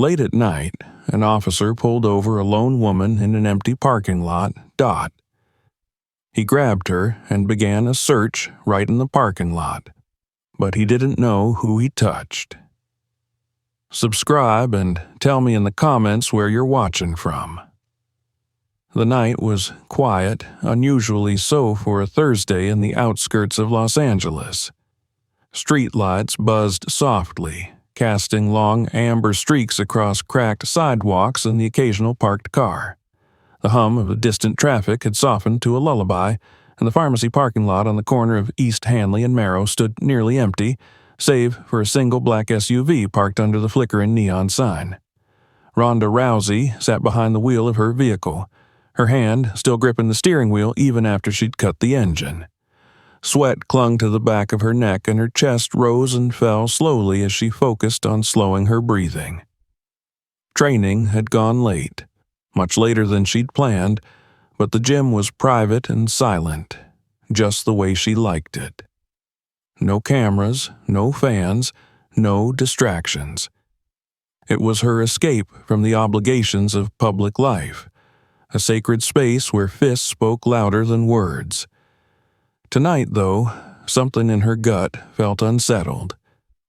Late at night, an officer pulled over a lone woman in an empty parking lot, Dot. He grabbed her and began a search right in the parking lot, but he didn't know who he touched. Subscribe and tell me in the comments where you're watching from. The night was quiet, unusually so for a Thursday in the outskirts of Los Angeles. Streetlights buzzed softly, casting long amber streaks across cracked sidewalks and the occasional parked car. The hum of distant traffic had softened to a lullaby, and the pharmacy parking lot on the corner of East Hanley and Merrow stood nearly empty, save for a single black SUV parked under the flickering neon sign. Ronda Rousey sat behind the wheel of her vehicle, her hand still gripping the steering wheel even after she'd cut the engine. Sweat clung to the back of her neck and her chest rose and fell slowly as she focused on slowing her breathing. Training had gone late, much later than she'd planned, but the gym was private and silent, just the way she liked it. No cameras, no fans, no distractions. It was her escape from the obligations of public life, a sacred space where fists spoke louder than words. Tonight, though, something in her gut felt unsettled,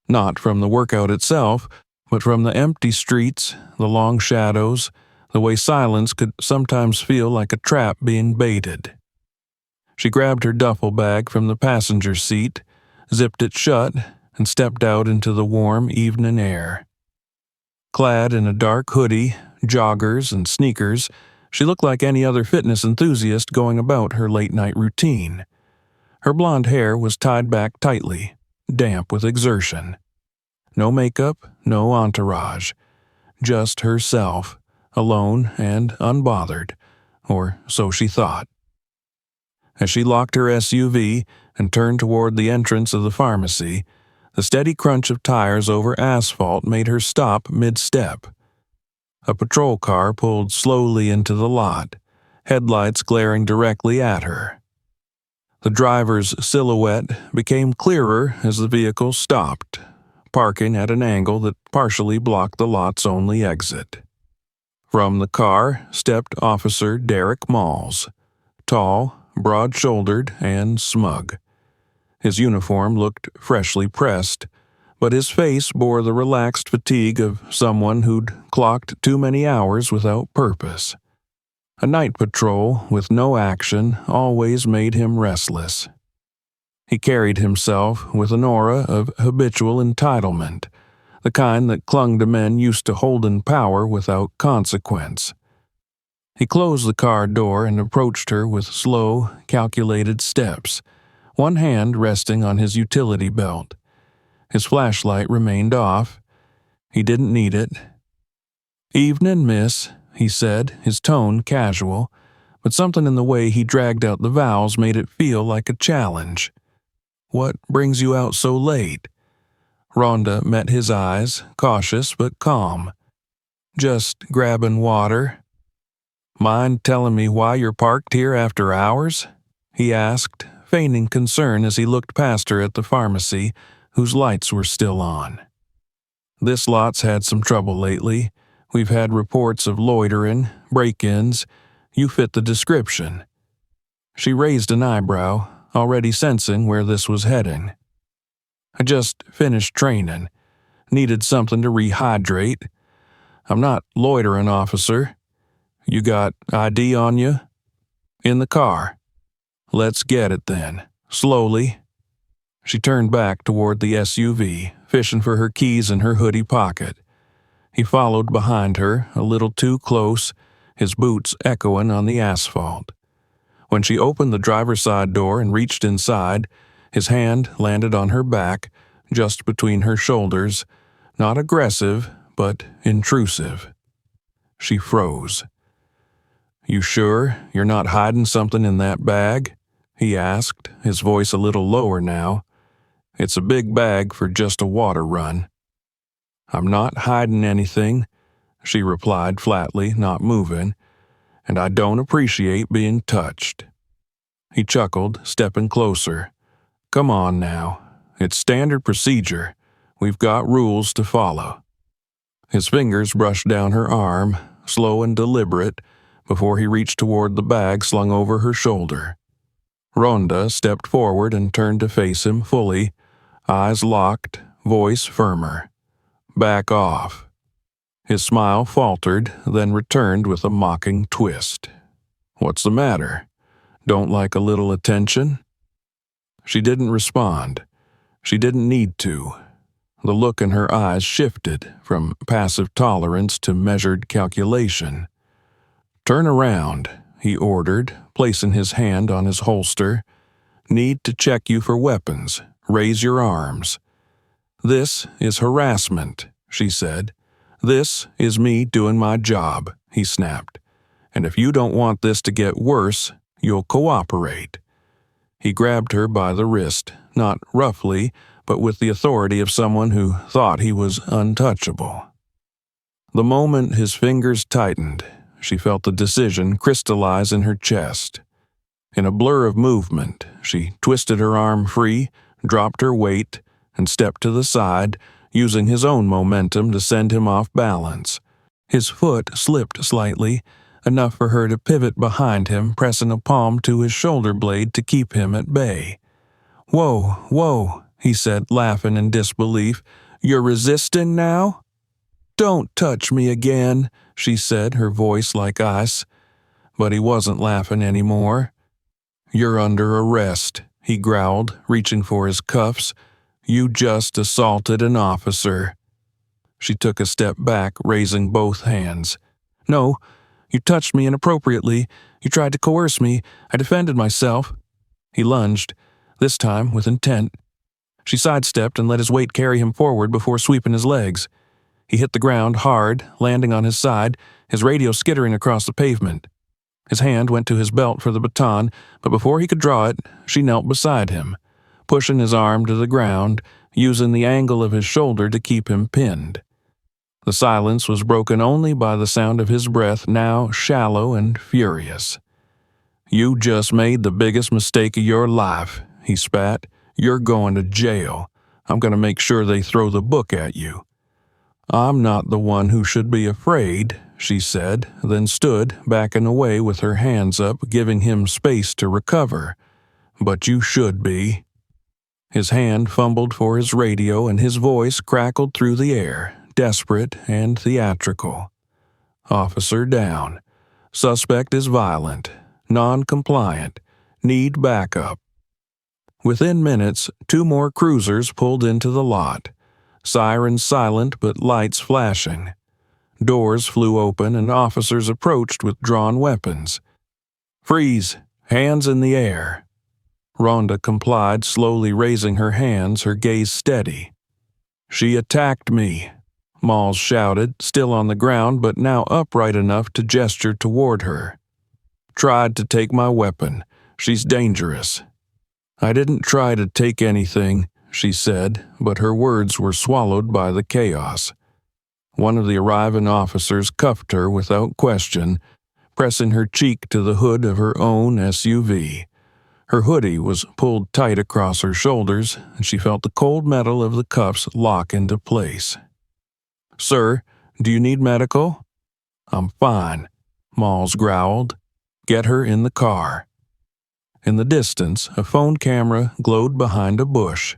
not from the workout itself, but from the empty streets, the long shadows, the way silence could sometimes feel like a trap being baited. She grabbed her duffel bag from the passenger seat, zipped it shut, and stepped out into the warm evening air. Clad in a dark hoodie, joggers, and sneakers, she looked like any other fitness enthusiast going about her late-night routine. Her blonde hair was tied back tightly, damp with exertion. No makeup, no entourage. Just herself, alone and unbothered, or so she thought. As she locked her SUV and turned toward the entrance of the pharmacy, the steady crunch of tires over asphalt made her stop mid-step. A patrol car pulled slowly into the lot, headlights glaring directly at her. The driver's silhouette became clearer as the vehicle stopped, parking at an angle that partially blocked the lot's only exit. From the car stepped Officer Derek Malls, tall, broad-shouldered, and smug. His uniform looked freshly pressed, but his face bore the relaxed fatigue of someone who'd clocked too many hours without purpose. A night patrol with no action always made him restless. He carried himself with an aura of habitual entitlement, the kind that clung to men used to holding power without consequence. He closed the car door and approached her with slow, calculated steps, one hand resting on his utility belt. His flashlight remained off. He didn't need it. "Evening, miss," he said, his tone casual, but something in the way he dragged out the vowels made it feel like a challenge. "What brings you out so late?" Rhonda met his eyes, cautious but calm. "Just grabbing water." "Mind telling me why you're parked here after hours?" he asked, feigning concern as he looked past her at the pharmacy, whose lights were still on. "This lot's had some trouble lately. We've had reports of loitering, break-ins. You fit the description." She raised an eyebrow, already sensing where this was heading. "I just finished training. Needed something to rehydrate. I'm not loitering, officer. You got ID on you?" "In the car." "Let's get it then. Slowly." She turned back toward the SUV, fishing for her keys in her hoodie pocket. He followed behind her, a little too close, his boots echoing on the asphalt. When she opened the driver's side door and reached inside, his hand landed on her back, just between her shoulders, not aggressive, but intrusive. She froze. "You sure you're not hiding something in that bag?" he asked, his voice a little lower now. "It's a big bag for just a water run." "I'm not hiding anything," she replied flatly, not moving, "and I don't appreciate being touched." He chuckled, stepping closer. "Come on now. It's standard procedure. We've got rules to follow." His fingers brushed down her arm, slow and deliberate, before he reached toward the bag slung over her shoulder. Ronda stepped forward and turned to face him fully, eyes locked, voice firmer. "Back off." His smile faltered, then returned with a mocking twist. "What's the matter? Don't like a little attention?" She didn't respond. She didn't need to. The look in her eyes shifted from passive tolerance to measured calculation. "Turn around," he ordered, placing his hand on his holster. "Need to check you for weapons. Raise your arms." "This is harassment," she said. "This is me doing my job," he snapped. "And if you don't want this to get worse, you'll cooperate." He grabbed her by the wrist, not roughly, but with the authority of someone who thought he was untouchable. The moment his fingers tightened, she felt the decision crystallize in her chest. In a blur of movement, she twisted her arm free, dropped her weight, and stepped to the side, using his own momentum to send him off balance. His foot slipped slightly, enough for her to pivot behind him, pressing a palm to his shoulder blade to keep him at bay. "Whoa, whoa," he said, laughing in disbelief. "You're resisting now?" "Don't touch me again," she said, her voice like ice. But he wasn't laughing anymore. "You're under arrest," he growled, reaching for his cuffs. "You just assaulted an officer." She took a step back, raising both hands. "No, you touched me inappropriately. You tried to coerce me. I defended myself." He lunged, this time with intent. She sidestepped and let his weight carry him forward before sweeping his legs. He hit the ground hard, landing on his side, his radio skittering across the pavement. His hand went to his belt for the baton, but before he could draw it, she knelt beside him, pushing his arm to the ground, using the angle of his shoulder to keep him pinned. The silence was broken only by the sound of his breath, now shallow and furious. "You just made the biggest mistake of your life," he spat. "You're going to jail. I'm going to make sure they throw the book at you." "I'm not the one who should be afraid," she said, then stood, backing away with her hands up, giving him space to recover. "But you should be." His hand fumbled for his radio and his voice crackled through the air, desperate and theatrical. "Officer down. Suspect is violent, non-compliant, need backup." Within minutes, 2 more cruisers pulled into the lot. Sirens silent but lights flashing. Doors flew open and officers approached with drawn weapons. "Freeze! Hands in the air!" Ronda complied, slowly raising her hands, her gaze steady. "She attacked me," Malls shouted, still on the ground but now upright enough to gesture toward her. "Tried to take my weapon. She's dangerous." "I didn't try to take anything," she said, but her words were swallowed by the chaos. One of the arriving officers cuffed her without question, pressing her cheek to the hood of her own SUV. Her hoodie was pulled tight across her shoulders, and she felt the cold metal of the cuffs lock into place. "Sir, do you need medical?" "I'm fine," Malls growled. "Get her in the car." In the distance, a phone camera glowed behind a bush.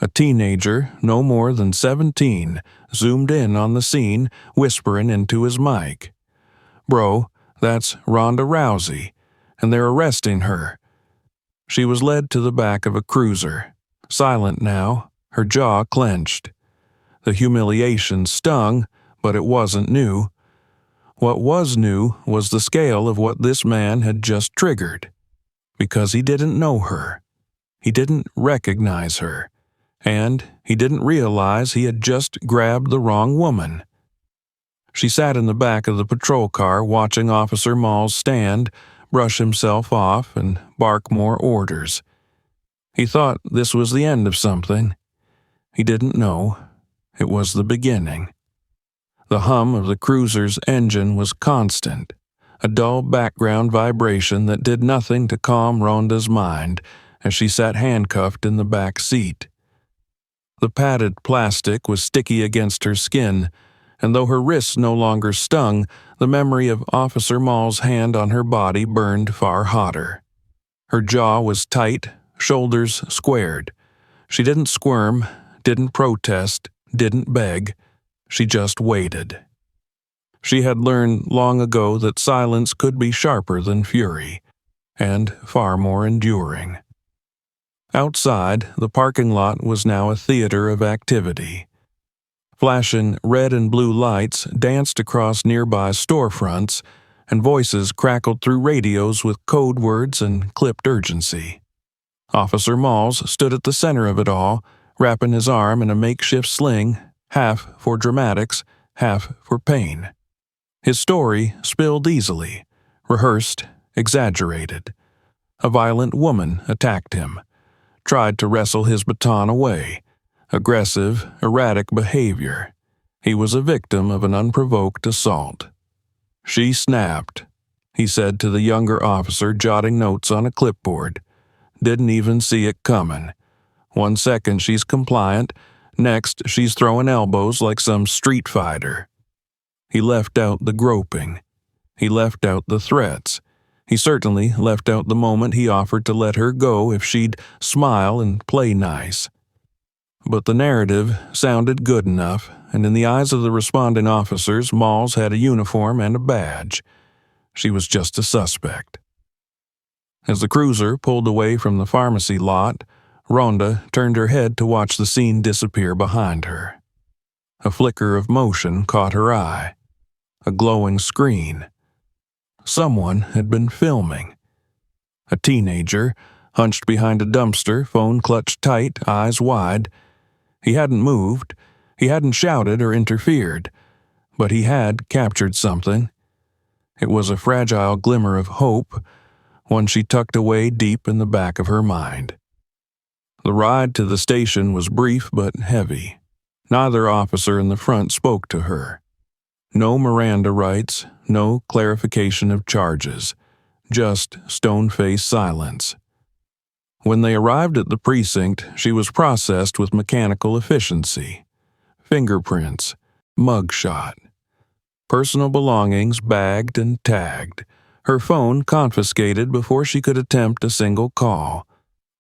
A teenager, no more than 17, zoomed in on the scene, whispering into his mic. "Bro, that's Ronda Rousey, and they're arresting her." She was led to the back of a cruiser, silent now, her jaw clenched. The humiliation stung, but it wasn't new. What was new was the scale of what this man had just triggered. Because he didn't know her. He didn't recognize her. And he didn't realize he had just grabbed the wrong woman. She sat in the back of the patrol car watching Officer Malls stand, brush himself off, and bark more orders. He thought this was the end of something. He didn't know. It was the beginning. The hum of the cruiser's engine was constant, a dull background vibration that did nothing to calm Ronda's mind as she sat handcuffed in the back seat. The padded plastic was sticky against her skin, and though her wrists no longer stung, the memory of Officer Mall's hand on her body burned far hotter. Her jaw was tight, shoulders squared. She didn't squirm, didn't protest, didn't beg. She just waited. She had learned long ago that silence could be sharper than fury, and far more enduring. Outside, the parking lot was now a theater of activity. Flashing red and blue lights danced across nearby storefronts, and voices crackled through radios with code words and clipped urgency. Officer Malls stood at the center of it all, wrapping his arm in a makeshift sling, half for dramatics, half for pain. His story spilled easily, rehearsed, exaggerated. A violent woman attacked him, tried to wrestle his baton away. Aggressive, erratic behavior. He was a victim of an unprovoked assault. She snapped, he said to the younger officer, jotting notes on a clipboard. Didn't even see it coming. 1 second she's compliant, next she's throwing elbows like some street fighter. He left out the groping. He left out the threats. He certainly left out the moment he offered to let her go if she'd smile and play nice. But the narrative sounded good enough, and in the eyes of the responding officers, Malls had a uniform and a badge. She was just a suspect. As the cruiser pulled away from the pharmacy lot, Ronda turned her head to watch the scene disappear behind her. A flicker of motion caught her eye. A glowing screen. Someone had been filming. A teenager, hunched behind a dumpster, phone clutched tight, eyes wide. He hadn't moved, he hadn't shouted or interfered, but he had captured something. It was a fragile glimmer of hope, one she tucked away deep in the back of her mind. The ride to the station was brief but heavy. Neither officer in the front spoke to her. No Miranda rights, no clarification of charges, just stone-faced silence. When they arrived at the precinct, she was processed with mechanical efficiency. Fingerprints, mugshot. Personal belongings bagged and tagged. Her phone confiscated before she could attempt a single call.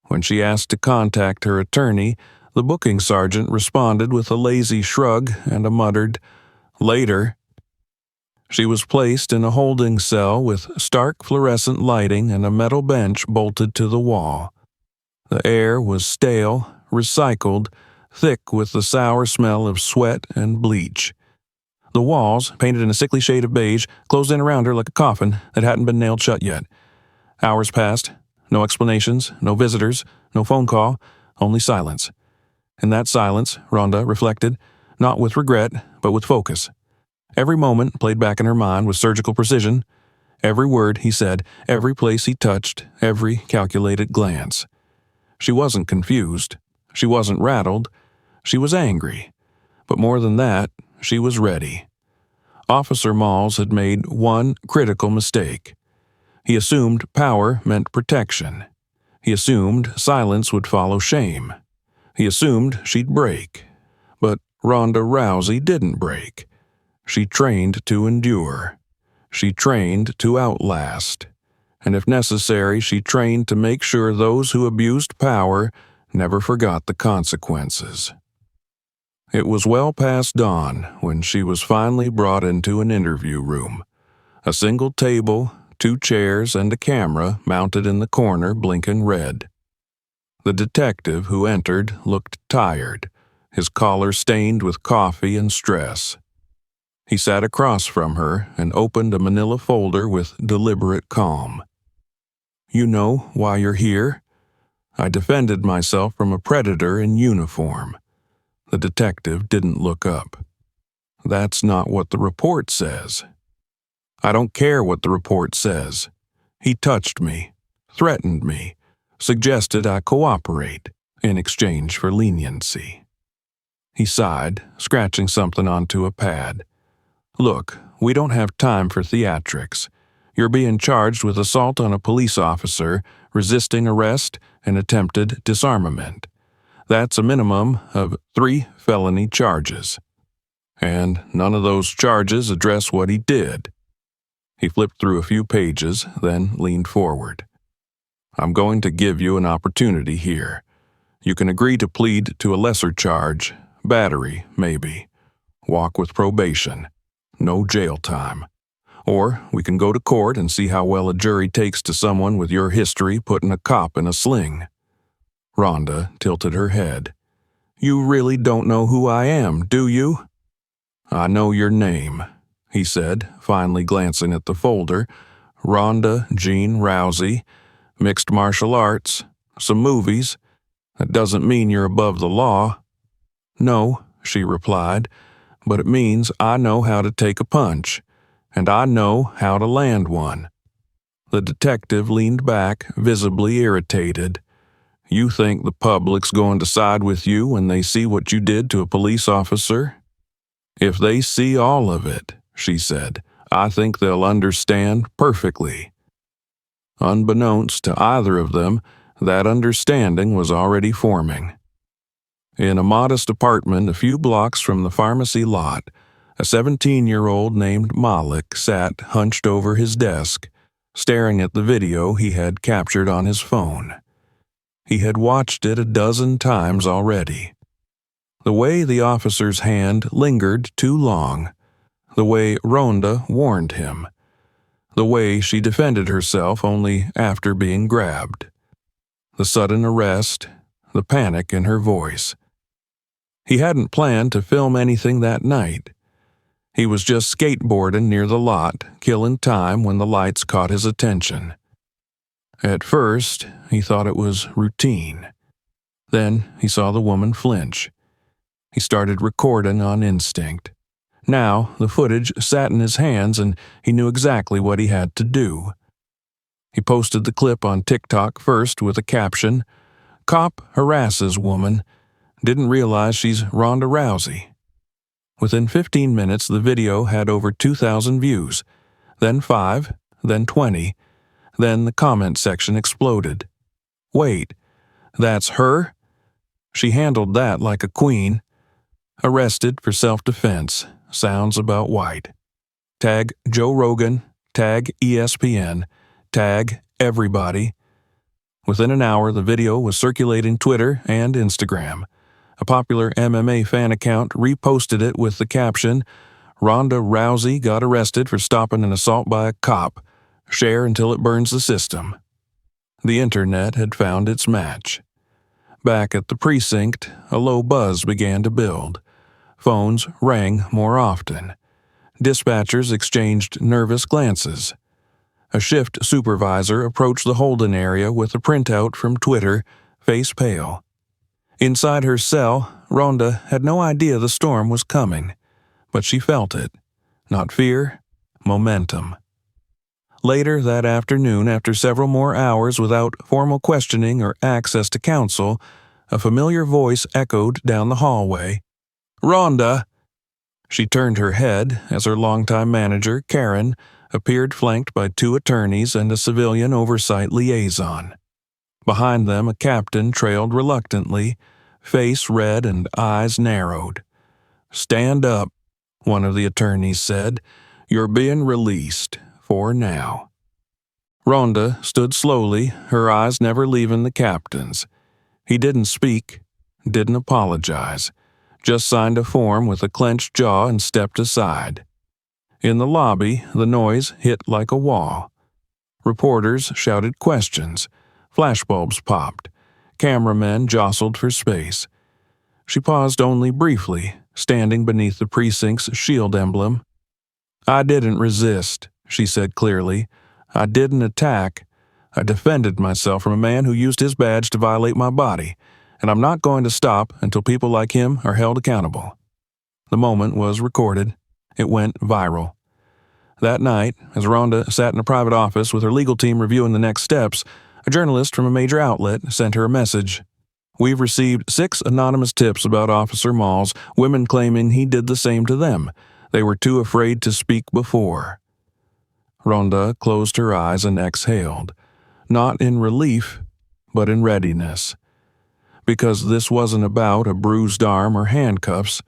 When she asked to contact her attorney, the booking sergeant responded with a lazy shrug and a muttered, "Later." She was placed in a holding cell with stark fluorescent lighting and a metal bench bolted to the wall. The air was stale, recycled, thick with the sour smell of sweat and bleach. The walls, painted in a sickly shade of beige, closed in around her like a coffin that hadn't been nailed shut yet. Hours passed. No explanations, no visitors, no phone call, only silence. In that silence, Ronda reflected, not with regret, but with focus. Every moment played back in her mind with surgical precision. Every word he said, every place he touched, every calculated glance. She wasn't confused. She wasn't rattled. She was angry. But more than that, she was ready. Officer Malls had made one critical mistake. He assumed power meant protection. He assumed silence would follow shame. He assumed she'd break. But Ronda Rousey didn't break. She trained to endure. She trained to outlast. And if necessary, she trained to make sure those who abused power never forgot the consequences. It was well past dawn when she was finally brought into an interview room. A single table, 2 chairs, and a camera mounted in the corner blinking red. The detective who entered looked tired, his collar stained with coffee and stress. He sat across from her and opened a manila folder with deliberate calm. "You know why you're here? I defended myself from a predator in uniform." The detective didn't look up. "That's not what the report says." "I don't care what the report says. He touched me, threatened me, suggested I cooperate in exchange for leniency." He sighed, scratching something onto a pad. "Look, we don't have time for theatrics. You're being charged with assault on a police officer, resisting arrest, and attempted disarmament. That's a minimum of 3 felony charges." And none of those charges address what he did. He flipped through a few pages, then leaned forward. I'm going to give you an opportunity here. You can agree to plead to a lesser charge, battery, maybe. Walk with probation. No jail time. Or we can go to court and see how well a jury takes to someone with your history putting a cop in a sling. Rhonda tilted her head. You really don't know who I am, do you? I know your name, he said, finally glancing at the folder. Ronda Jean Rousey, mixed martial arts, some movies. That doesn't mean you're above the law. No, she replied, but it means I know how to take a punch, and I know how to land one. The detective leaned back, visibly irritated. You think the public's going to side with you when they see what you did to a police officer? If they see all of it, she said, I think they'll understand perfectly. Unbeknownst to either of them, that understanding was already forming. In a modest apartment a few blocks from the pharmacy lot, a 17-year-old named Malik sat hunched over his desk, staring at the video he had captured on his phone. He had watched it a dozen times already. The way the officer's hand lingered too long, the way Rhonda warned him, the way she defended herself only after being grabbed, the sudden arrest, the panic in her voice. He hadn't planned to film anything that night. He was just skateboarding near the lot, killing time when the lights caught his attention. At first, he thought it was routine. Then he saw the woman flinch. He started recording on instinct. Now, the footage sat in his hands and he knew exactly what he had to do. He posted the clip on TikTok first with a caption, Cop harasses woman. Didn't realize she's Ronda Rousey. Within 15 minutes, the video had over 2,000 views, then 5, then 20, then the comment section exploded. Wait, that's her? She handled that like a queen. Arrested for self-defense. Sounds about white. Tag Joe Rogan. Tag ESPN. Tag everybody. Within an hour, the video was circulating Twitter and Instagram. A popular MMA fan account reposted it with the caption, Ronda Rousey got arrested for stopping an assault by a cop. Share until it burns the system. The internet had found its match. Back at the precinct, a low buzz began to build. Phones rang more often. Dispatchers exchanged nervous glances. A shift supervisor approached the Holden area with a printout from Twitter, face pale. Inside her cell, Rhonda had no idea the storm was coming, but she felt it. Not fear, momentum. Later that afternoon, after several more hours without formal questioning or access to counsel, a familiar voice echoed down the hallway. Rhonda! She turned her head as her longtime manager, Karen, appeared flanked by 2 attorneys and a civilian oversight liaison. Behind them, a captain trailed reluctantly, face red and eyes narrowed. Stand up, one of the attorneys said. You're being released, for now. Rhonda stood slowly, her eyes never leaving the captain's. He didn't speak, didn't apologize, just signed a form with a clenched jaw and stepped aside. In the lobby, the noise hit like a wall. Reporters shouted questions. Flashbulbs popped. Cameramen jostled for space. She paused only briefly, standing beneath the precinct's shield emblem. I didn't resist, she said clearly. I didn't attack. I defended myself from a man who used his badge to violate my body, and I'm not going to stop until people like him are held accountable. The moment was recorded. It went viral. That night, as Rhonda sat in a private office with her legal team reviewing the next steps, a journalist from a major outlet sent her a message. We've received 6 anonymous tips about Officer Malls, women claiming he did the same to them. They were too afraid to speak before. Rhonda closed her eyes and exhaled, not in relief, but in readiness. Because this wasn't about a bruised arm or handcuffs,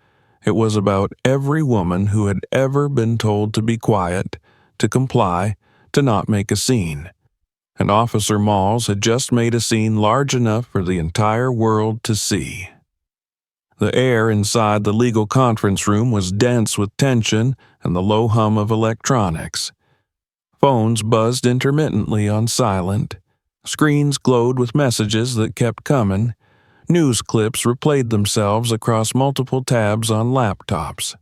It was about every woman who had ever been told to be quiet, to comply, to not make a scene. And Officer Malls had just made a scene large enough for the entire world to see. The air inside the legal conference room was dense with tension and the low hum of electronics. Phones buzzed intermittently on silent. Screens glowed with messages that kept coming. News clips replayed themselves across multiple tabs on laptops.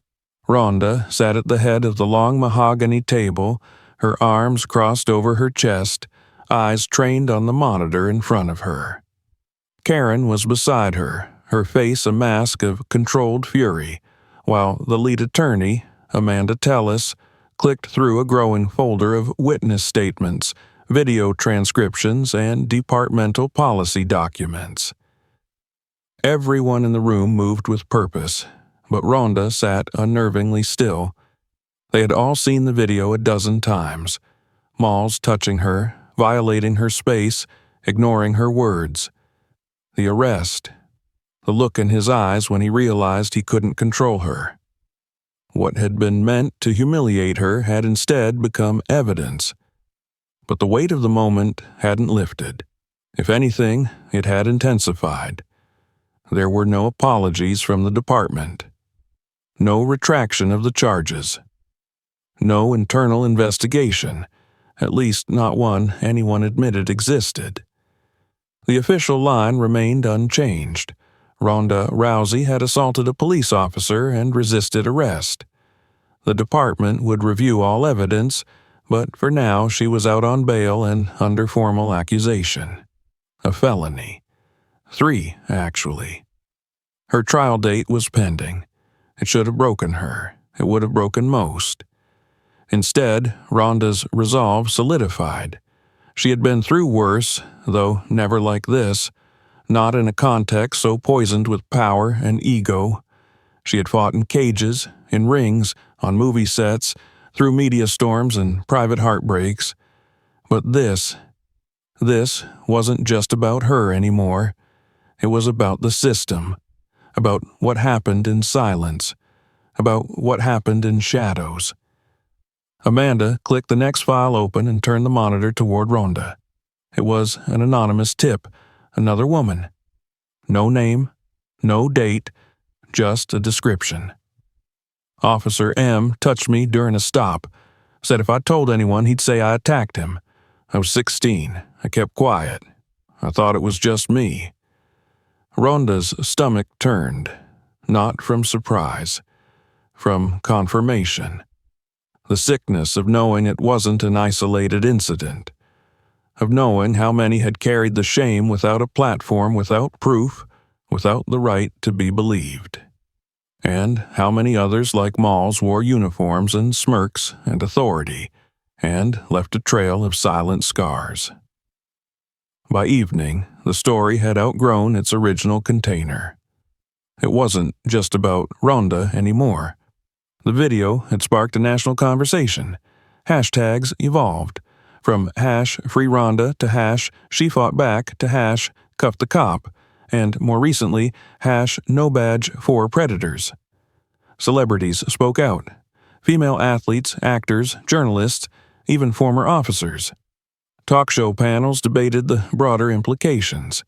Rhonda sat at the head of the long mahogany table, her arms crossed over her chest, eyes trained on the monitor in front of her. Karen was beside her, her face a mask of controlled fury, while the lead attorney, Amanda Tellis, clicked through a growing folder of witness statements, video transcriptions, and departmental policy documents. Everyone in the room moved with purpose, but Rhonda sat unnervingly still. They had all seen the video a dozen times. Malls touching her, violating her space, ignoring her words. The arrest. The look in his eyes when he realized he couldn't control her. What had been meant to humiliate her had instead become evidence. But the weight of the moment hadn't lifted. If anything, it had intensified. There were no apologies from the department. No retraction of the charges. No internal investigation, at least not one anyone admitted existed. The official line remained unchanged. Ronda Rousey had assaulted a police officer and resisted arrest. The department would review all evidence, but for now she was out on bail and under formal accusation. A felony. 3, actually. Her trial date was pending. It should have broken her. It would have broken most. Instead, Rhonda's resolve solidified. She had been through worse, though never like this, not in a context so poisoned with power and ego. She had fought in cages, in rings, on movie sets, through media storms and private heartbreaks. But this wasn't just about her anymore. It was about the system, about what happened in silence, about what happened in shadows. Amanda clicked the next file open and turned the monitor toward Rhonda. It was an anonymous tip, another woman. No name, no date, just a description. Officer M touched me during a stop, said if I told anyone he'd say I attacked him. I was 16. I kept quiet. I thought it was just me. Rhonda's stomach turned, not from surprise, from confirmation. The sickness of knowing it wasn't an isolated incident, of knowing how many had carried the shame without a platform, without proof, without the right to be believed, and how many others like Malls wore uniforms and smirks and authority, and left a trail of silent scars. By evening, the story had outgrown its original container. It wasn't just about Rhonda anymore. The video had sparked a national conversation. Hashtags evolved, from #FreeRhonda to #SheFoughtBack to #CuffTheCop, and more recently, #NoBadge4Predators. Celebrities spoke out. Female athletes, actors, journalists, even former officers. Talk show panels debated the broader implications.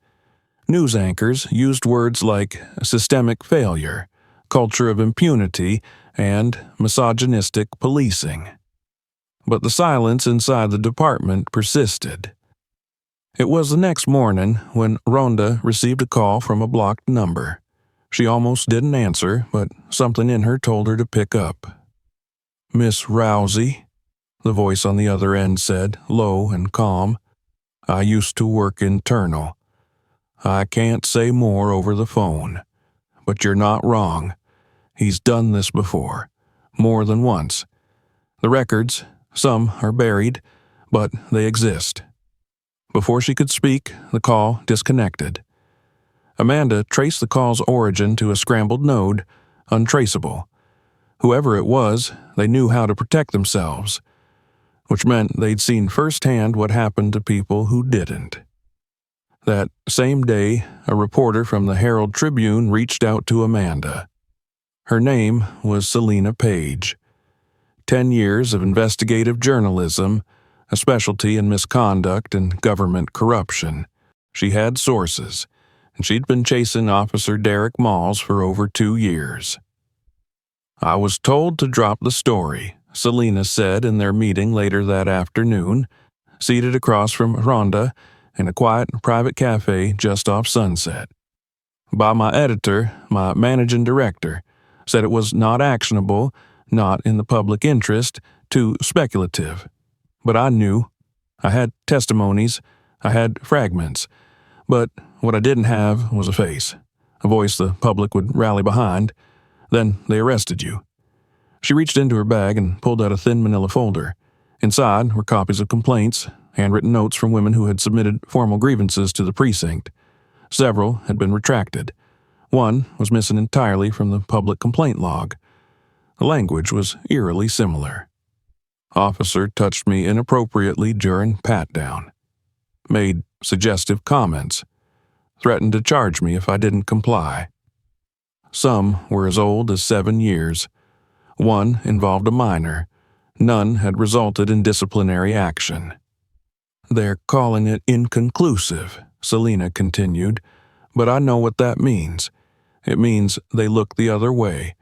News anchors used words like systemic failure, culture of impunity, and misogynistic policing. But the silence inside the department persisted. It was the next morning when Rhonda received a call from a blocked number. She almost didn't answer, but something in her told her to pick up. "Miss Rousey," the voice on the other end said, low and calm. "I used to work internal. I can't say more over the phone, but you're not wrong. He's done this before, more than once. The records, some are buried, but they exist." Before she could speak, the call disconnected. Amanda traced the call's origin to a scrambled node, untraceable. Whoever it was, they knew how to protect themselves, which meant they'd seen firsthand what happened to people who didn't. That same day, a reporter from the Herald Tribune reached out to Amanda. Her name was Selena Page. 10 years of investigative journalism, a specialty in misconduct and government corruption. She had sources, and she'd been chasing Officer Derek Malls for over 2 years. "I was told to drop the story," Selena said in their meeting later that afternoon, seated across from Ronda in a quiet private cafe just off Sunset. "By my editor, my managing director, said it was not actionable, not in the public interest, too speculative. But I knew. I had testimonies, I had fragments, but what I didn't have was a face, a voice the public would rally behind. Then they arrested you." She reached into her bag and pulled out a thin manila folder. Inside were copies of complaints, handwritten notes from women who had submitted formal grievances to the precinct. Several had been retracted. One was missing entirely from the public complaint log. The language was eerily similar. "Officer touched me inappropriately during pat-down. Made suggestive comments. Threatened to charge me if I didn't comply. Some were as old as 7 years. One involved a minor. None had resulted in disciplinary action." "They're calling it inconclusive," Selena continued, "but I know what that means. It means they look the other way.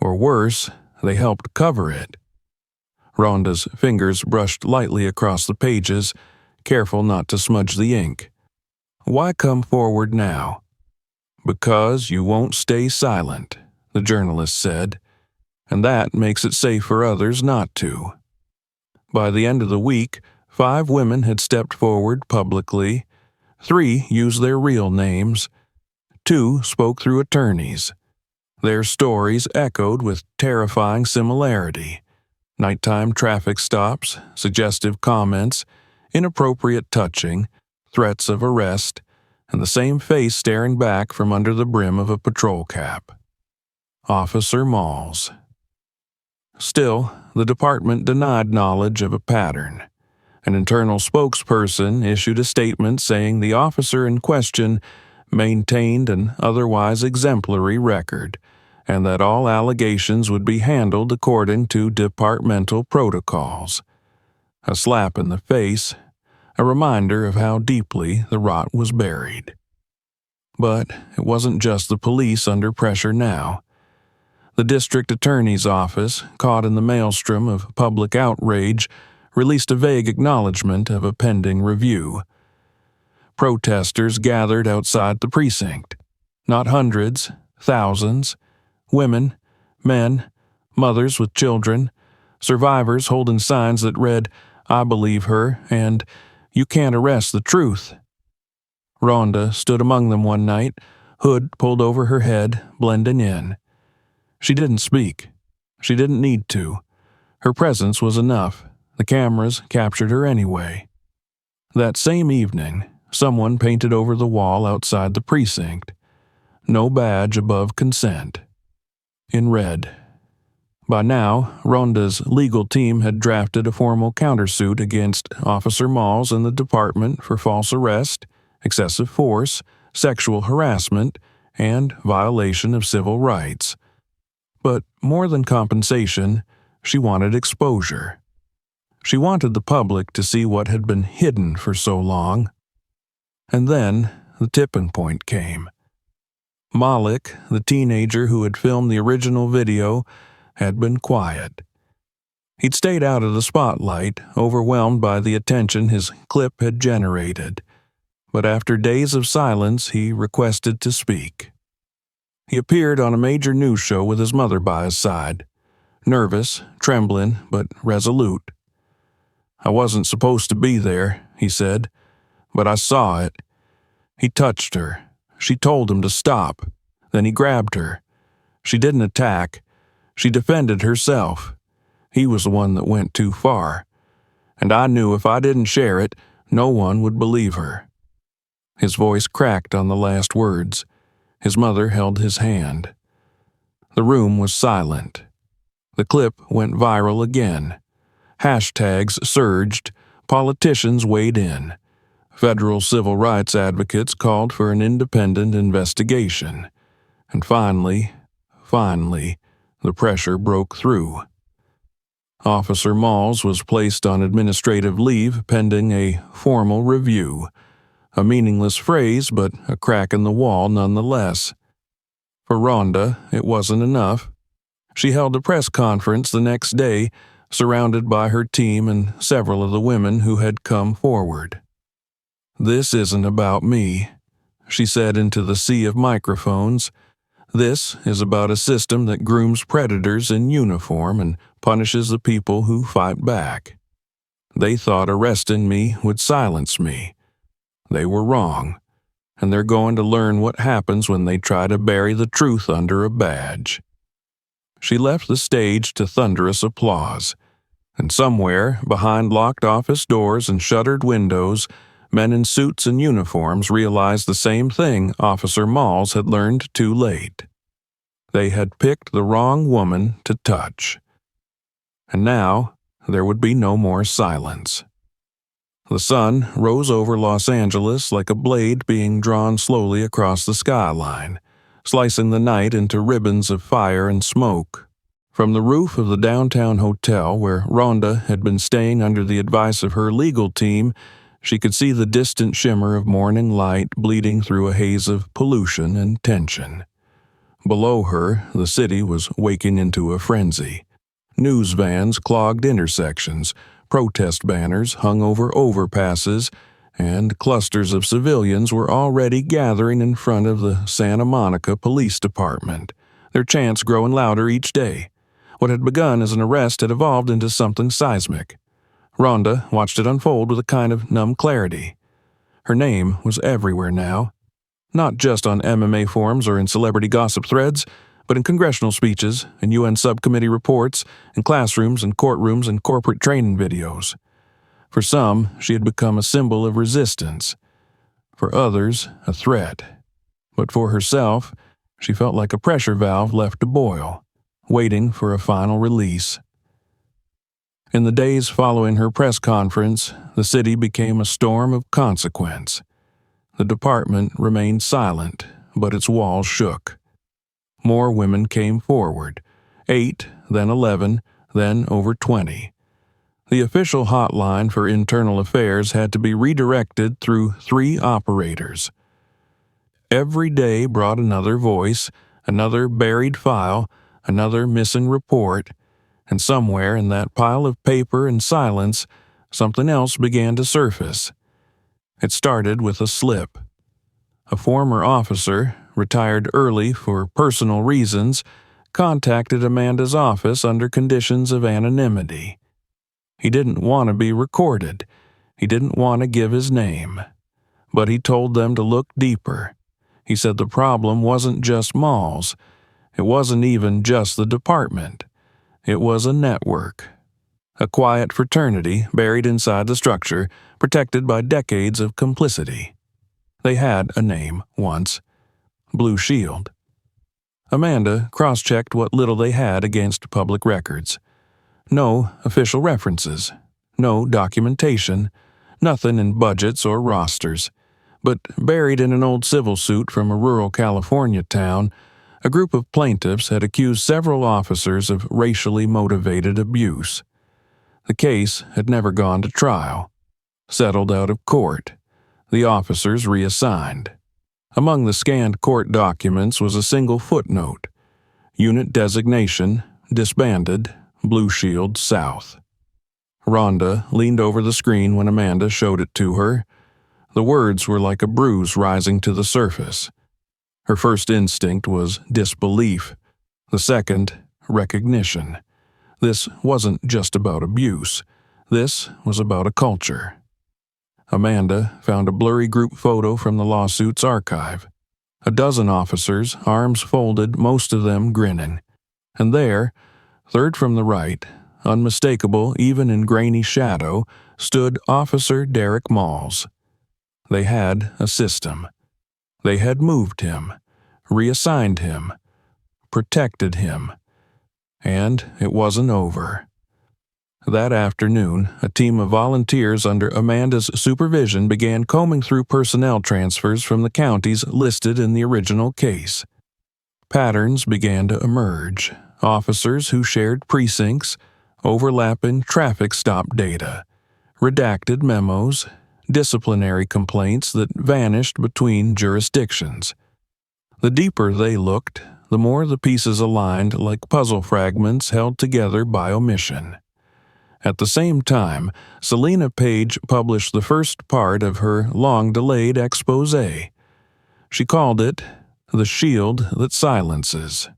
Or worse, they helped cover it." Rhonda's fingers brushed lightly across the pages, careful not to smudge the ink. "Why come forward now?" "Because you won't stay silent," the journalist said, "and that makes it safe for others not to." By the end of the week, 5 women had stepped forward publicly. 3 used their real names. 2 spoke through attorneys. Their stories echoed with terrifying similarity. Nighttime traffic stops, suggestive comments, inappropriate touching, threats of arrest, and the same face staring back from under the brim of a patrol cap. Officer Malls. Still, the department denied knowledge of a pattern. An internal spokesperson issued a statement saying the officer in question maintained an otherwise exemplary record, and that all allegations would be handled according to departmental protocols. A slap in the face, a reminder of how deeply the rot was buried. But it wasn't just the police under pressure now. The district attorney's office, caught in the maelstrom of public outrage, released a vague acknowledgement of a pending review. Protesters gathered outside the precinct. Not hundreds, thousands. Women, men, mothers with children, survivors holding signs that read, "I believe her," and "You can't arrest the truth." Rhonda stood among them one night, hood pulled over her head, blending in. She didn't speak. She didn't need to. Her presence was enough. The cameras captured her anyway. That same evening, someone painted over the wall outside the precinct, "No badge above consent," in red. By now, Rhonda's legal team had drafted a formal countersuit against Officer Malls and the department for false arrest, excessive force, sexual harassment, and violation of civil rights. But more than compensation, she wanted exposure. She wanted the public to see what had been hidden for so long. And then the tipping point came. Malik, the teenager who had filmed the original video, had been quiet. He'd stayed out of the spotlight, overwhelmed by the attention his clip had generated. But after days of silence, he requested to speak. He appeared on a major news show with his mother by his side, nervous, trembling, but resolute. "I wasn't supposed to be there," he said, "but I saw it." He touched her. She told him to stop. Then he grabbed her. She didn't attack. She defended herself. He was the one that went too far. And I knew if I didn't share it, no one would believe her. His voice cracked on the last words. His mother held his hand. The room was silent. The clip went viral again. Hashtags surged. Politicians weighed in. Federal civil rights advocates called for an independent investigation. And finally, The pressure broke through. Officer Malls was placed on administrative leave pending a formal review. A meaningless phrase, but a crack in the wall nonetheless. For Ronda, it wasn't enough. She held a press conference the next day, surrounded by her team and several of the women who had come forward. "This isn't about me," she said into the sea of microphones. "This is about a system that grooms predators in uniform and punishes the people who fight back. They thought arresting me would silence me. They were wrong, and they're going to learn what happens when they try to bury the truth under a badge." She left the stage to thunderous applause, and somewhere, behind locked office doors and shuttered windows, men in suits and uniforms realized the same thing Officer Malls had learned too late. They had picked the wrong woman to touch. And now, there would be no more silence. The sun rose over Los Angeles like a blade being drawn slowly across the skyline, slicing the night into ribbons of fire and smoke. From the roof of the downtown hotel where Ronda had been staying under the advice of her legal team, she could see the distant shimmer of morning light bleeding through a haze of pollution and tension. Below her, the city was waking into a frenzy. News vans clogged intersections, protest banners hung over overpasses, and clusters of civilians were already gathering in front of the Santa Monica Police Department, their chants growing louder each day. What had begun as an arrest had evolved into something seismic. Ronda watched it unfold with a kind of numb clarity. Her name was everywhere now, not just on MMA forums or in celebrity gossip threads, but in congressional speeches, in UN subcommittee reports, in classrooms and courtrooms and corporate training videos. For some, she had become a symbol of resistance. For others, a threat. But for herself, she felt like a pressure valve left to boil, waiting for a final release. In the days following her press conference, the city became a storm of consequence. The department remained silent, but its walls shook. More women came forward, 8, then 11, then over 20. The official hotline for internal affairs had to be redirected through 3 operators. Every day brought another voice, another buried file, another missing report, and somewhere in that pile of paper and silence, something else began to surface. It started with a slip. A former officer, retired early for personal reasons, contacted Amanda's office under conditions of anonymity. He didn't want to be recorded. He didn't want to give his name. But he told them to look deeper. He said the problem wasn't just malls. It wasn't even just the department. It was a network. A quiet fraternity buried inside the structure, protected by decades of complicity. They had a name once: Blue Shield. Amanda cross-checked what little they had against public records. No official references, no documentation, nothing in budgets or rosters. But buried in an old civil suit from a rural California town, a group of plaintiffs had accused several officers of racially motivated abuse. The case had never gone to trial. Settled out of court. The officers reassigned. Among the scanned court documents was a single footnote. Unit designation, disbanded, Blue Shield South. Ronda leaned over the screen when Amanda showed it to her. The words were like a bruise rising to the surface. Her first instinct was disbelief. The second, recognition. This wasn't just about abuse. This was about a culture. Amanda found a blurry group photo from the lawsuit's archive. A dozen officers, arms folded, most of them grinning. And there, third from the right, unmistakable even in grainy shadow, stood Officer Derek Malls. They had a system. They had moved him, reassigned him, protected him. And it wasn't over. That afternoon, a team of volunteers under Amanda's supervision began combing through personnel transfers from the counties listed in the original case. Patterns began to emerge, officers who shared precincts, overlapping traffic stop data, redacted memos, disciplinary complaints that vanished between jurisdictions. The deeper they looked, the more the pieces aligned like puzzle fragments held together by omission. At the same time, Selena Page published the first part of her long-delayed exposé. She called it "The Shield That Silences."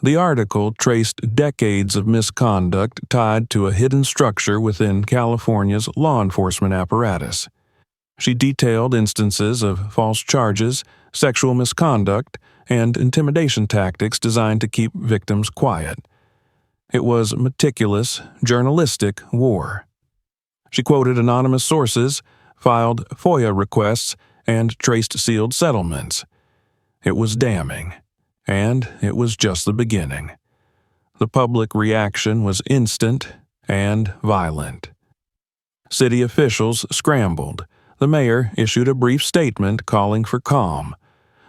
The article traced decades of misconduct tied to a hidden structure within California's law enforcement apparatus. She detailed instances of false charges, sexual misconduct, and intimidation tactics designed to keep victims quiet. It was meticulous, journalistic war. She quoted anonymous sources, filed FOIA requests, and traced sealed settlements. It was damning, and it was just the beginning. The public reaction was instant and violent. City officials scrambled. The mayor issued a brief statement calling for calm.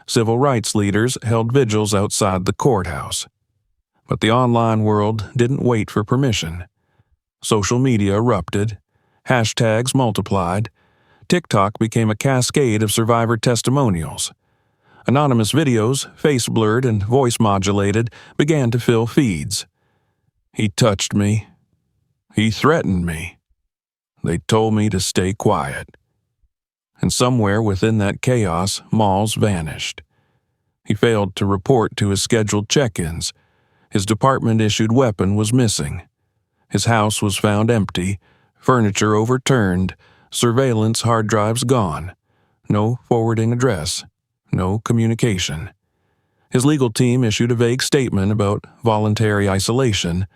Civil rights leaders held vigils outside the courthouse. But the online world didn't wait for permission. Social media erupted. Hashtags multiplied. TikTok became a cascade of survivor testimonials. Anonymous videos, face-blurred and voice-modulated, began to fill feeds. He touched me. He threatened me. They told me to stay quiet. And somewhere within that chaos, Malls vanished. He failed to report to his scheduled check-ins. His department-issued weapon was missing. His house was found empty, furniture overturned, surveillance hard drives gone. No forwarding address. No communication. His legal team issued a vague statement about voluntary isolation,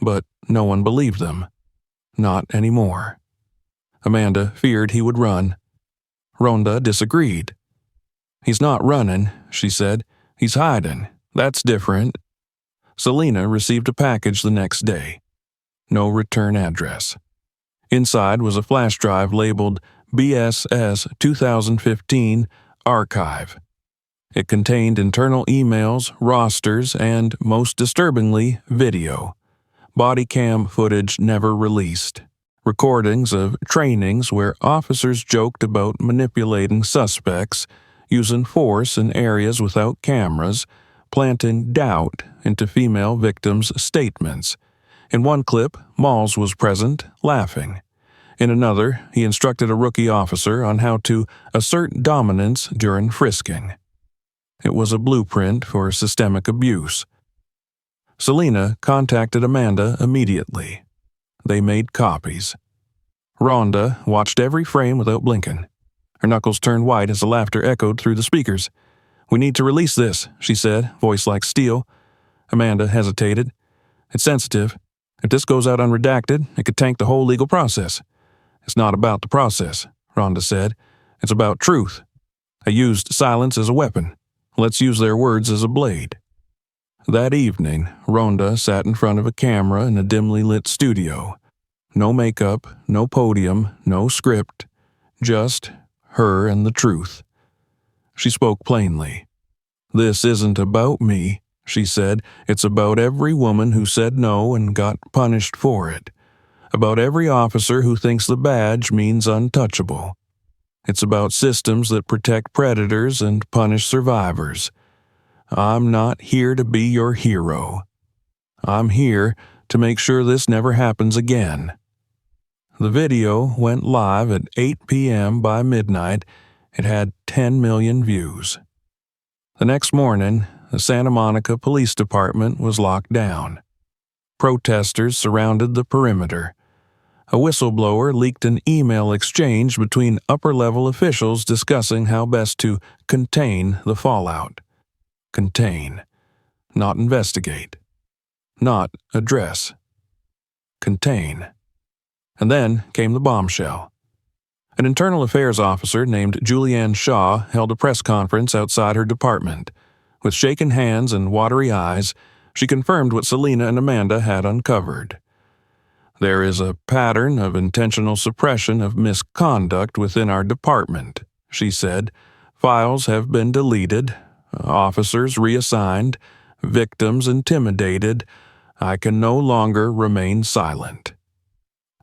but no one believed them. Not anymore. Amanda feared he would run. Ronda disagreed. "He's not running," she said. "He's hiding. That's different." Selena received a package the next day. No return address. Inside was a flash drive labeled BSS 2015 Archive. It contained internal emails, rosters, and, most disturbingly, video. Body cam footage never released. Recordings of trainings where officers joked about manipulating suspects, using force in areas without cameras, planting doubt into female victims' statements. In one clip, Malls was present, laughing. In another, he instructed a rookie officer on how to assert dominance during frisking. It was a blueprint for systemic abuse. Selena contacted Amanda immediately. They made copies. Ronda watched every frame without blinking. Her knuckles turned white as the laughter echoed through the speakers. "We need to release this," she said, voice like steel. Amanda hesitated. "It's sensitive. If this goes out unredacted, it could tank the whole legal process." "It's not about the process," Ronda said. "It's about truth. I used silence as a weapon. Let's use their words as a blade." That evening, Ronda sat in front of a camera in a dimly lit studio. No makeup, no podium, no script. Just her and the truth. She spoke plainly. "This isn't about me," she said. "It's about every woman who said no and got punished for it. About every officer who thinks the badge means untouchable. It's about systems that protect predators and punish survivors. I'm not here to be your hero. I'm here to make sure this never happens again." The video went live at 8 p.m. By midnight. It had 10 million views. The next morning, the Santa Monica Police Department was locked down. Protesters surrounded the perimeter. A whistleblower leaked an email exchange between upper-level officials discussing how best to contain the fallout. Contain. Not investigate. Not address. Contain. And then came the bombshell. An internal affairs officer named Julianne Shaw held a press conference outside her department. With shaken hands and watery eyes, she confirmed what Selena and Amanda had uncovered. "There is a pattern of intentional suppression of misconduct within our department," she said. "Files have been deleted, officers reassigned, Victims intimidated, I can no longer remain silent.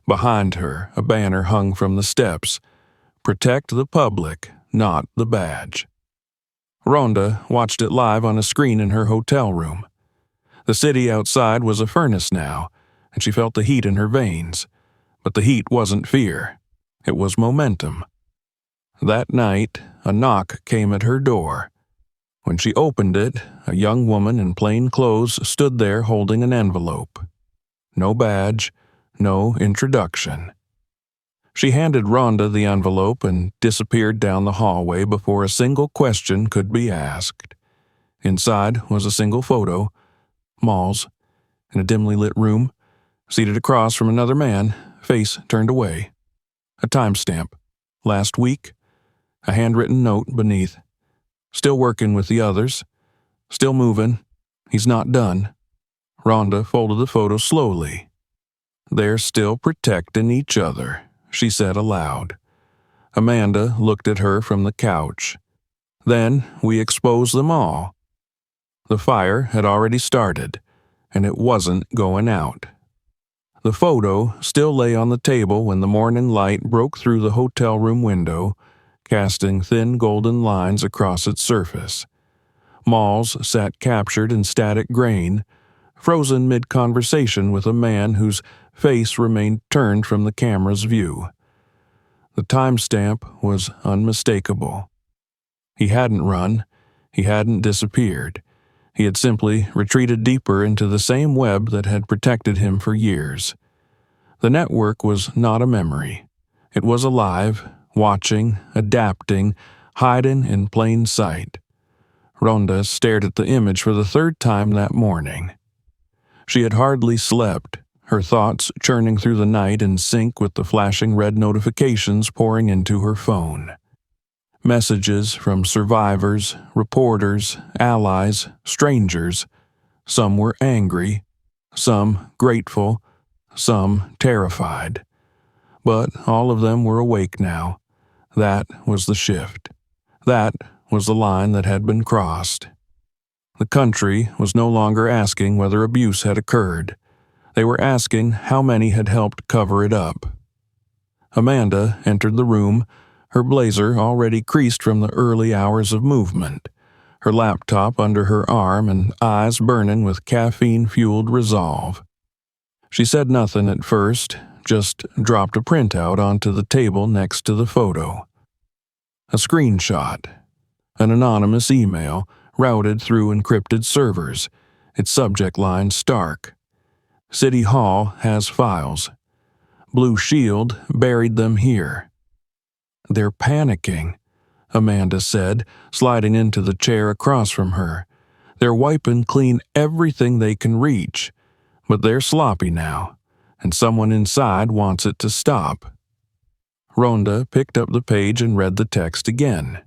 Behind her, a banner hung from the steps. Protect the public, not the badge. Ronda watched it live on a screen in her hotel room. The city outside was a furnace now, and she felt the heat in her veins. But the heat wasn't fear. It was momentum. That night, a knock came at her door. When she opened it, a young woman in plain clothes stood there holding an envelope. No badge, no introduction. She handed Ronda the envelope and disappeared down the hallway before a single question could be asked. Inside was a single photo, Malls, in a dimly lit room, seated across from another man, face turned away. A timestamp, last week, a handwritten note beneath. Still working with the others, still moving, he's not done. Ronda folded the photo slowly. They're still protecting each other, she said aloud. Amanda looked at her from the couch. Then we exposed them all. The fire had already started, and it wasn't going out. The photo still lay on the table when the morning light broke through the hotel room window, casting thin golden lines across its surface. Malls sat captured in static grain, frozen mid-conversation with a man whose face remained turned from the camera's view. The timestamp was unmistakable. He hadn't run. He hadn't disappeared. He had simply retreated deeper into the same web that had protected him for years. The network was not a memory. It was alive, watching, adapting, hiding in plain sight. Ronda stared at the image for the third time that morning. She had hardly slept, her thoughts churning through the night in sync with the flashing red notifications pouring into her phone. Messages from survivors, reporters, allies, strangers. Some were angry, some grateful, some terrified. But all of them were awake now. That was the shift. That was the line that had been crossed. The country was no longer asking whether abuse had occurred. They were asking how many had helped cover it up. Amanda entered the room, her blazer already creased from the early hours of movement, her laptop under her arm and eyes burning with caffeine-fueled resolve. She said nothing at first, just dropped a printout onto the table next to the photo. A screenshot. An anonymous email routed through encrypted servers, its subject line stark. City Hall has files. Blue Shield buried them here. They're panicking, Amanda said, sliding into the chair across from her. They're wiping clean everything they can reach, but they're sloppy now, and someone inside wants it to stop. Ronda picked up the page and read the text again.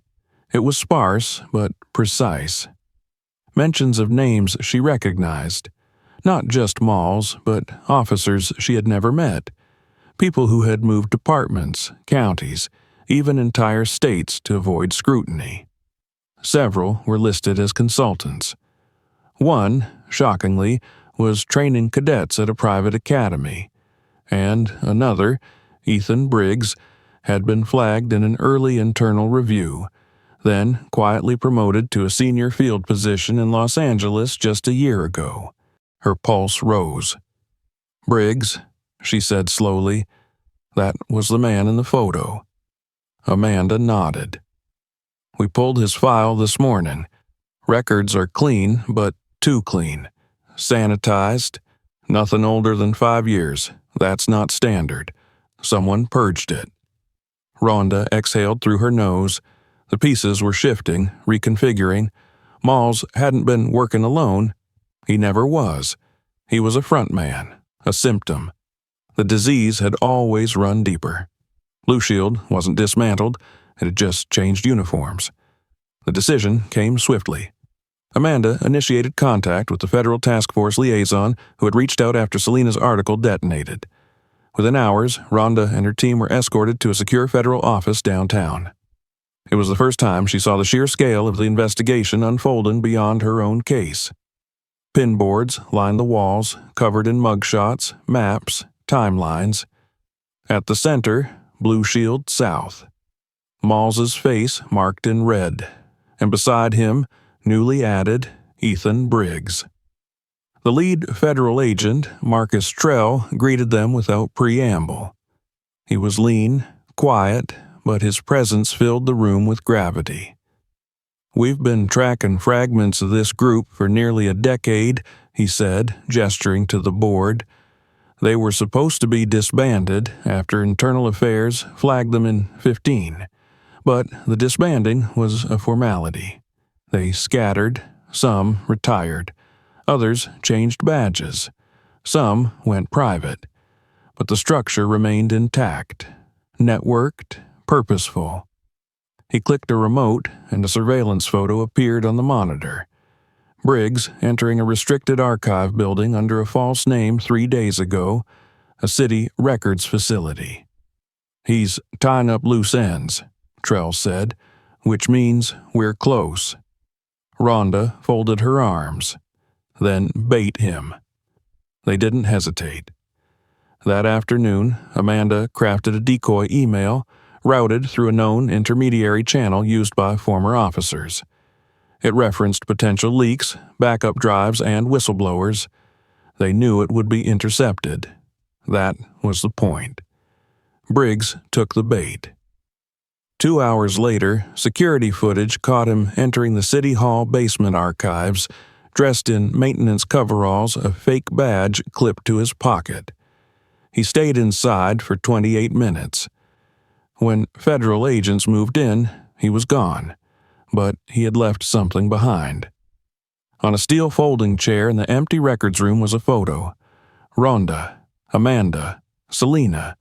It was sparse, but precise. Mentions of names she recognized. Not just Malls, but officers she had never met. People who had moved departments, counties, even entire states to avoid scrutiny. Several were listed as consultants. One, shockingly, was training cadets at a private academy. And another, Ethan Briggs, had been flagged in an early internal review, then quietly promoted to a senior field position in Los Angeles just a year ago. Her pulse rose. Briggs, she said slowly. That was the man in the photo. Amanda nodded. We pulled his file this morning. Records are clean, but too clean. Sanitized. Nothing older than 5 years. That's not standard. Someone purged it. Ronda exhaled through her nose. The pieces were shifting, reconfiguring. Malls hadn't been working alone. He never was. He was a front man, a symptom. The disease had always run deeper. Blue Shield wasn't dismantled, it had just changed uniforms. The decision came swiftly. Amanda initiated contact with the Federal Task Force liaison who had reached out after Selena's article detonated. Within hours, Ronda and her team were escorted to a secure federal office downtown. It was the first time she saw the sheer scale of the investigation unfolding beyond her own case. Pinboards lined the walls, covered in mugshots, maps, timelines. At the center, Blue Shield South. Malls' face marked in red, and beside him, newly added, Ethan Briggs. The lead federal agent, Marcus Trell, greeted them without preamble. He was lean, quiet, but his presence filled the room with gravity. "We've been tracking fragments of this group for nearly a decade," he said, gesturing to the board. "They were supposed to be disbanded after Internal Affairs flagged them in 15, but the disbanding was a formality. They scattered, some retired, others changed badges, some went private, but the structure remained intact, networked, purposeful." He clicked a remote, and a surveillance photo appeared on the monitor. Briggs entering a restricted archive building under a false name 3 days ago, a city records facility. "He's tying up loose ends," Trell said, "which means we're close." Rhonda folded her arms. "Then bait him." They didn't hesitate. That afternoon, Amanda crafted a decoy email routed through a known intermediary channel used by former officers. It referenced potential leaks, backup drives, and whistleblowers. They knew it would be intercepted. That was the point. Briggs took the bait. 2 hours later, security footage caught him entering the City Hall basement archives, dressed in maintenance coveralls, a fake badge clipped to his pocket. He stayed inside for 28 minutes. When federal agents moved in, he was gone, but he had left something behind. On a steel folding chair in the empty records room was a photo. Rhonda, Amanda, Selena.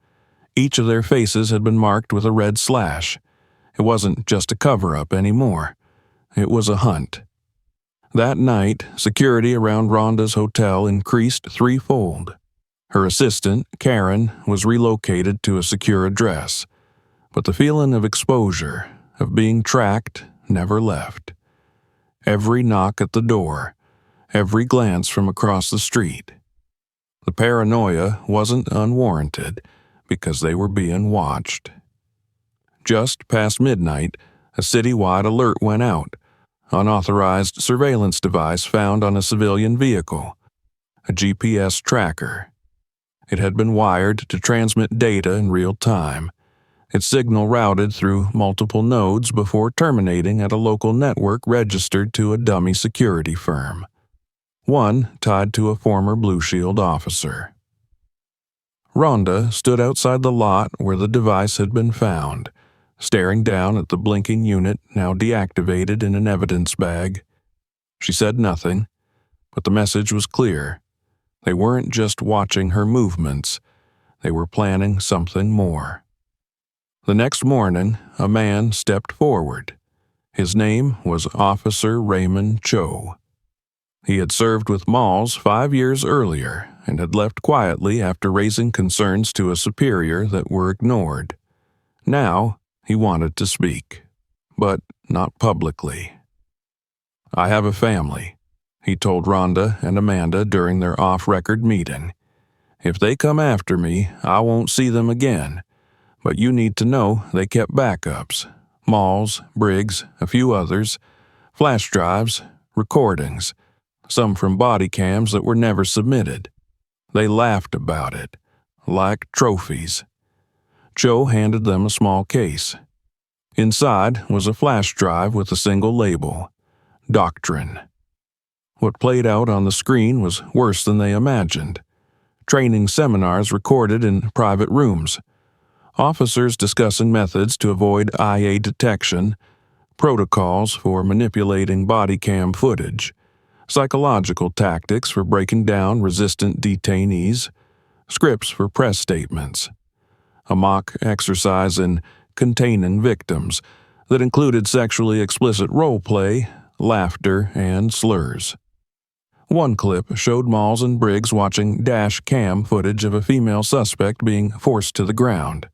Each of their faces had been marked with a red slash. It wasn't just a cover-up anymore. It was a hunt. That night, security around Rhonda's hotel increased threefold. Her assistant, Karen, was relocated to a secure address. But the feeling of exposure, of being tracked, never left. Every knock at the door, every glance from across the street. The paranoia wasn't unwarranted because they were being watched. Just past midnight, a citywide alert went out. Unauthorized surveillance device found on a civilian vehicle. A GPS tracker. It had been wired to transmit data in real time. Its signal routed through multiple nodes before terminating at a local network registered to a dummy security firm. One tied to a former Blue Shield officer. Rhonda stood outside the lot where the device had been found, staring down at the blinking unit now deactivated in an evidence bag. She said nothing, but the message was clear. They weren't just watching her movements, they were planning something more. The next morning, a man stepped forward. His name was Officer Raymond Cho. He had served with Malls 5 years earlier and had left quietly after raising concerns to a superior that were ignored. Now, he wanted to speak, but not publicly. "I have a family," he told Rhonda and Amanda during their off-record meeting. "If they come after me, I won't see them again. But you need to know they kept backups. Malls, Briggs, a few others, flash drives, recordings, some from body cams that were never submitted. They laughed about it, like trophies." Joe handed them a small case. Inside was a flash drive with a single label, Doctrine. What played out on the screen was worse than they imagined. Training seminars recorded in private rooms. Officers discussing methods to avoid IA detection, protocols for manipulating body cam footage, psychological tactics for breaking down resistant detainees, scripts for press statements. A mock exercise in containing victims that included sexually explicit role play, laughter, and slurs. One clip showed Malls and Briggs watching dash cam footage of a female suspect being forced to the ground.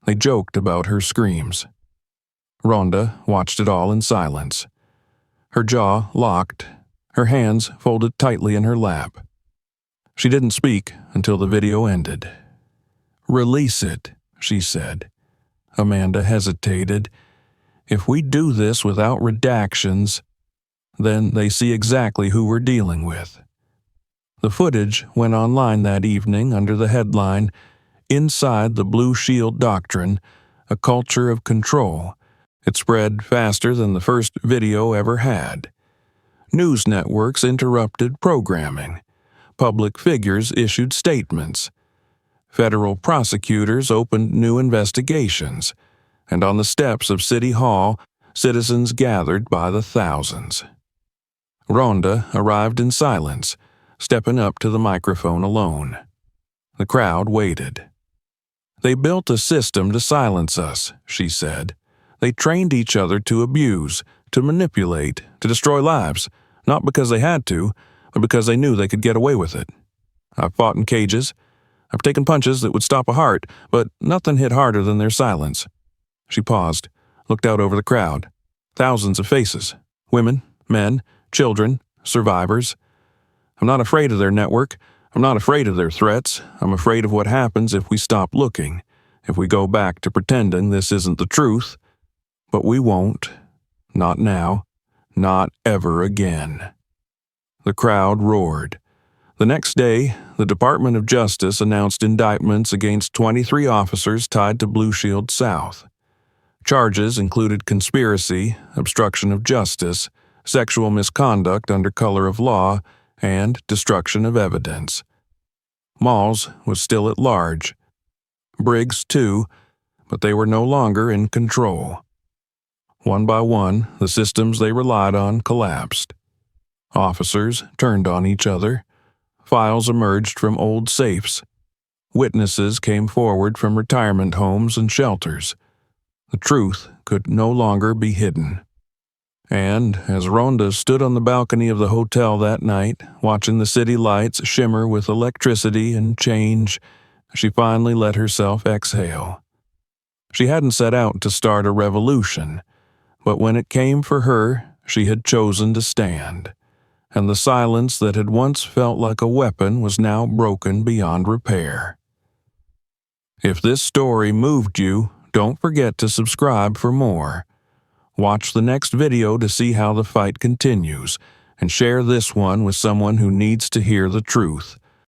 They joked about her screams. Rhonda watched it all in silence. Her jaw locked, her hands folded tightly in her lap. She didn't speak until the video ended. "Release it," she said. Amanda hesitated. "If we do this without redactions, then they see exactly who we're dealing with." The footage went online that evening under the headline, "Inside the Blue Shield Doctrine, a Culture of Control." It spread faster than the first video ever had. News networks interrupted programming. Public figures issued statements. Federal prosecutors opened new investigations. And on the steps of City Hall, citizens gathered by the thousands. Ronda arrived in silence, stepping up to the microphone alone. The crowd waited. "They built a system to silence us," she said. "They trained each other to abuse, to manipulate, to destroy lives, not because they had to, but because they knew they could get away with it. I've fought in cages. I've taken punches that would stop a heart, but nothing hit harder than their silence." She paused, looked out over the crowd. Thousands of faces. Women, men, children, survivors. "I'm not afraid of their network. I'm not afraid of their threats. I'm afraid of what happens if we stop looking, if we go back to pretending this isn't the truth. But we won't. Not now. Not ever again." The crowd roared. The next day, the Department of Justice announced indictments against 23 officers tied to Blue Shield South. Charges included conspiracy, obstruction of justice, sexual misconduct under color of law, and destruction of evidence. Malls was still at large. Briggs, too, but they were no longer in control. One by one, the systems they relied on collapsed. Officers turned on each other. Files emerged from old safes. Witnesses came forward from retirement homes and shelters. The truth could no longer be hidden. And as Ronda stood on the balcony of the hotel that night, watching the city lights shimmer with electricity and change, she finally let herself exhale. She hadn't set out to start a revolution, but when it came for her, she had chosen to stand. And the silence that had once felt like a weapon was now broken beyond repair. If this story moved you, don't forget to subscribe for more. Watch the next video to see how the fight continues, and share this one with someone who needs to hear the truth.